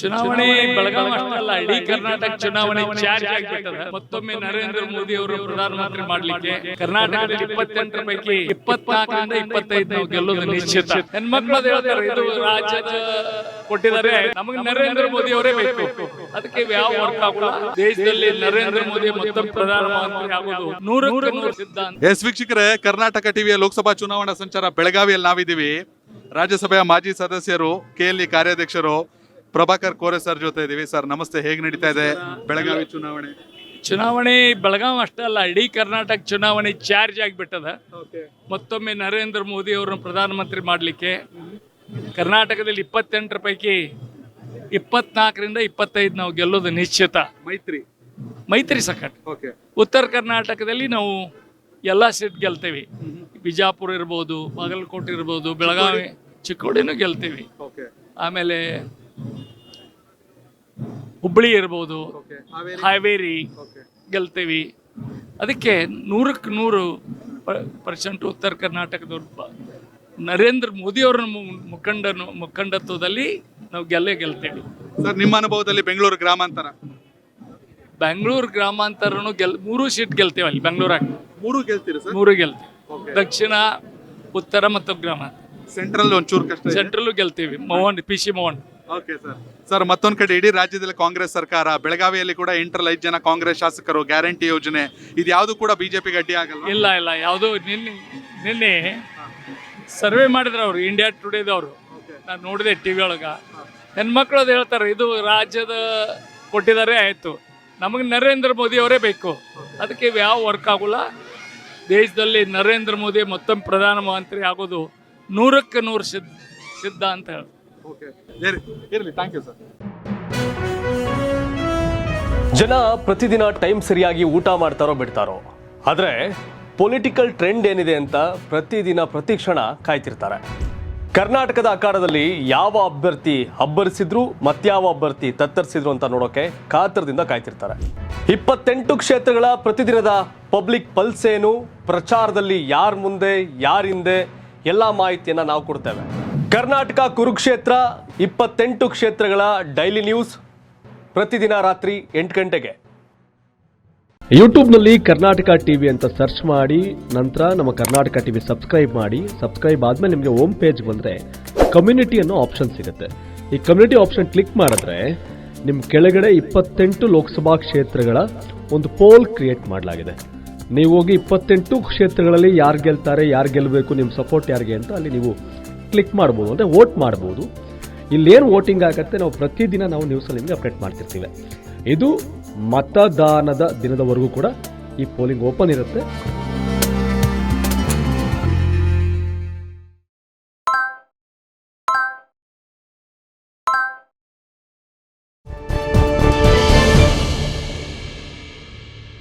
ಚುನಾವಣೆ ಬೆಳಗಾವಿ ಅಷ್ಟೇ ಅಲ್ಲ, ಇಡೀ ಕರ್ನಾಟಕ ಚುನಾವಣೆ ಚಾರ್ಜ್ ಆಗಿಬಿಟ್ಟದ. ಮತ್ತೊಮ್ಮೆ ನರೇಂದ್ರ ಮೋದಿ ಅವರು ಪ್ರಧಾನಮಂತ್ರಿ ಮಾಡ್ಲಿಕ್ಕೆ ಕರ್ನಾಟಕದಲ್ಲಿ 28 ಪೈಕಿ 24ರಿಂದ 25 ನಾವು ಗೆಲ್ಲೋದು ನಿಶ್ಚಿತ. ಹೆಣ್ಮಕ್ಳು ಹೇಳ್ತಾರೆ ಇದು ರಾಜ್ಯದ ಕೊಟ್ಟಿದ್ದಾರೆ, ನಮಗೆ ನರೇಂದ್ರ ಮೋದಿ ಅವರೇ ಬೇಕು. ಅದಕ್ಕೆ ಯಾವ ವರ್ಕ್ ಆಗಲ್ಲ. ದೇಶದಲ್ಲಿ ನರೇಂದ್ರ ಮೋದಿ ಮತ್ತೊಮ್ಮೆ ಪ್ರಧಾನಮಂತ್ರಿ ಆಗೋದು 100ಕ್ಕೆ 100 ಸಿದ್ಧಾಂತ. ಎಸ್ ವೀಕ್ಷಕರೇ, ಕರ್ನಾಟಕ ಟಿವಿಯ ಲೋಕಸಭಾ ಚುನಾವಣಾ ಸಂಚಾರ ಬೆಳಗಾವಿಯಲ್ಲಿ ನಾವಿದ್ದೀವಿ. ರಾಜ್ಯಸಭೆಯ ಮಾಜಿ ಸದಸ್ಯರು, ಕೆಎಲ್ಇ ಕಾರ್ಯಾಧ್ಯಕ್ಷರು ಪ್ರಭಾಕರ್ ಕೋರೆ ಸರ್ ಜೊತೆ ಇದೀವಿ. ಸರ್ ನಮಸ್ತೆ, ಹೇಗೆ ನಡೀತಾ ಇದೆ ಬೆಳಗಾವಿ ಚುನಾವಣೆ? ಚುನಾವಣೆ ಬೆಳಗಾವಿ ಅಷ್ಟೇ ಅಲ್ಲ, ಇಡೀ ಕರ್ನಾಟಕ ಚುನಾವಣೆ ಚಾರ್ಜ್ ಆಗಿಬಿಟ್ಟದ. ಮತ್ತೊಮ್ಮೆ ನರೇಂದ್ರ ಮೋದಿ ಅವರನ್ನು ಪ್ರಧಾನಮಂತ್ರಿ ಮಾಡಲಿಕ್ಕೆ ಕರ್ನಾಟಕದಲ್ಲಿ 28 ಪೈಕಿ 24ರಿಂದ 25 ನಾವು ಗೆಲ್ಲೋದು ನಿಶ್ಚಿತ. ಮೈತ್ರಿ ಸಕಟ್. ಉತ್ತರ ಕರ್ನಾಟಕದಲ್ಲಿ ನಾವು ಎಲ್ಲ ಸೀಟ್ ಗೆಲ್ತೇವೆ. ಬಿಜಾಪುರ ಇರ್ಬೋದು, ಬಾಗಲಕೋಟೆ ಇರ್ಬೋದು, ಬೆಳಗಾವಿ, ಚಿಕ್ಕೋಡಿನೂ ಗೆಲ್ತೇವೆ. ಆಮೇಲೆ ಹುಬ್ಬಳ್ಳಿ ಇರ್ಬೋದು, ಹಾವೇರಿ ಗೆಲ್ತೇವೆ. ಅದಕ್ಕೆ 100ಕ್ಕೆ 100% ಉತ್ತರ ಕರ್ನಾಟಕದವ್ರು ನರೇಂದ್ರ ಮೋದಿ ಅವರ ಮುಖಂಡತ್ವದಲ್ಲಿ ನಾವು ಗೆಲ್ತೇವೆ. ಸರ್ ನಿಮ್ಮ ಅನುಭವದಲ್ಲಿ ಬೆಂಗಳೂರು ಗ್ರಾಮಾಂತರ? ಬೆಂಗಳೂರು ಗ್ರಾಮಾಂತರನು 3 ಸೀಟ್ ಗೆಲ್ತೇವೆ. ಅಲ್ಲಿ ಬೆಂಗಳೂರಾಗ 3 ಗೆಲ್ತೀರಿ ಸರ್? 3 ಗೆಲ್ತೇವೆ. ದಕ್ಷಿಣ, ಉತ್ತರ ಮತ್ತು ಗ್ರಾಮಾಂತರ. ಸೆಂಟ್ರಲ್ ಒಂಚೂರು ಕಷ್ಟ. ಸೆಂಟ್ರಲ್ ಗೆಲ್ತೀವಿ. PC Mohan. Okay sir. Sir ಮತ್ತೊಂದ್ ಕಡೆ ಇಡೀ ರಾಜ್ಯದಲ್ಲಿ ಕಾಂಗ್ರೆಸ್ ಸರ್ಕಾರ, ಬೆಳಗಾವಿಯಲ್ಲಿ ಕೂಡ 5 ಜನ ಕಾಂಗ್ರೆಸ್ ಶಾಸಕರು, ಗ್ಯಾರಂಟಿ ಯೋಜನೆ, ಇದು ಯಾವುದು ಕೂಡ ಬಿಜೆಪಿಗೆ ಅಡ್ಡಿ ಆಗಲ್ಲ? ಇಲ್ಲ ಯಾವುದು. ನಿನ್ನೆ ಸರ್ವೆ ಮಾಡಿದ್ರು ಅವರು, ಇಂಡಿಯಾ ಟುಡೇದವರು. ನಾನು ನೋಡಿದೆ ಟಿವಿ ಒಳಗ. ಹೆಣ್ಮಕ್ಳು ಅದು ಹೇಳ್ತಾರೆ ಇದು ರಾಜ್ಯದ ಕೊಟ್ಟಿದ್ದಾರೆ, ಆಯ್ತು ನಮಗೆ ನರೇಂದ್ರ ಮೋದಿ ಅವರೇ ಬೇಕು. ಅದಕ್ಕೆ ಯಾವ ವರ್ಕ್ ಆಗೋಲ್ಲ. ದೇಶದಲ್ಲಿ ನರೇಂದ್ರ ಮೋದಿ ಮತ್ತೊಮ್ಮೆ ಪ್ರಧಾನಮಂತ್ರಿ ಆಗೋದು 100ಕ್ಕೆ 100 ಸಿದ್ಧ ಅಂತ ಹೇಳಿ. Thank you sir. ಜನ ಪ್ರತಿದಿನ ಟೈಮ್ ಸರಿಯಾಗಿ ಊಟ ಮಾಡ್ತಾರೋ ಬಿಡ್ತಾರೋ, ಆದರೆ ಪೊಲಿಟಿಕಲ್ ಟ್ರೆಂಡ್ ಏನಿದೆ ಅಂತ ಪ್ರತಿದಿನ ಪ್ರತಿಕ್ಷಣ ಕಾಯ್ತಿರ್ತಾರೆ. ಕರ್ನಾಟಕದ ಅಖಾಡದಲ್ಲಿ ಯಾವ ಅಭ್ಯರ್ಥಿ ಅಬ್ಬರಿಸಿದ್ರು ಮತ್ಯಾವ ಅಭ್ಯರ್ಥಿ ತತ್ತರಿಸಿದ್ರು ಅಂತ ನೋಡೋಕೆ ಕಾತರದಿಂದ ಕಾಯ್ತಿರ್ತಾರೆ. 28 ಕ್ಷೇತ್ರಗಳ ಪ್ರತಿದಿನದ ಪಬ್ಲಿಕ್ ಪಲ್ಸ್ ಏನು, ಪ್ರಚಾರದಲ್ಲಿ ಯಾರ ಮುಂದೆ ಯಾರ ಹಿಂದೆ, ಎಲ್ಲ ಮಾಹಿತಿಯನ್ನು ನಾವು ಕೊಡ್ತೇವೆ. ಕರ್ನಾಟಕ ಕುರುಕ್ಷೇತ್ರ 28 ಕ್ಷೇತ್ರಗಳ ಡೈಲಿ ನ್ಯೂಸ್ ಪ್ರತಿದಿನ ರಾತ್ರಿ 8 ಗಂಟೆಗೆ ಯೂಟ್ಯೂಬ್ನಲ್ಲಿ ಕರ್ನಾಟಕ ಟಿವಿ ಅಂತ ಸರ್ಚ್ ಮಾಡಿ, ನಂತರ ನಮ್ಮ ಕರ್ನಾಟಕ ಟಿವಿ ಸಬ್ಸ್ಕ್ರೈಬ್ ಮಾಡಿ. ಸಬ್ಸ್ಕ್ರೈಬ್ ಆದಮೇಲೆ ನಿಮಗೆ ಹೋಮ್ ಪೇಜ್ ಬಂದರೆ ಕಮ್ಯುನಿಟಿ ಅನ್ನೋ ಆಪ್ಷನ್ ಸಿಗುತ್ತೆ. ಈ ಕಮ್ಯುನಿಟಿ ಆಪ್ಷನ್ ಕ್ಲಿಕ್ ಮಾಡಿದ್ರೆ ನಿಮ್ಮ ಕೆಳಗಡೆ 28 ಲೋಕಸಭಾ ಕ್ಷೇತ್ರಗಳ ಒಂದು ಪೋಲ್ ಕ್ರಿಯೇಟ್ ಮಾಡಲಾಗಿದೆ. ನೀವು ಹೋಗಿ 28 ಕ್ಷೇತ್ರಗಳಲ್ಲಿ ಯಾರು ಗೆಲ್ತಾರೆ, ಯಾರು ಗೆಲ್ಲಬೇಕು, ನಿಮ್ಮ ಸಪೋರ್ಟ್ ಯಾರಿಗೆ ಅಂತ ಅಲ್ಲಿ ನೀವು ಕ್ಲಿಕ್ ಮಾಡ್ಬೋದು, ಅಂದರೆ ವೋಟ್ ಮಾಡ್ಬೋದು. ಇಲ್ಲೇನು ವೋಟಿಂಗ್ ಆಗುತ್ತೆ ನಾವು ಪ್ರತಿದಿನ ನಾವು ನ್ಯೂಸಲ್ಲಿ ನಿಮಗೆ ಅಪ್ಡೇಟ್ ಮಾಡ್ತಿರ್ತೀವಿ. ಇದು ಮತದಾನದ ದಿನದವರೆಗೂ ಕೂಡ ಈ ಪೋಲಿಂಗ್ ಓಪನ್ ಇರುತ್ತೆ.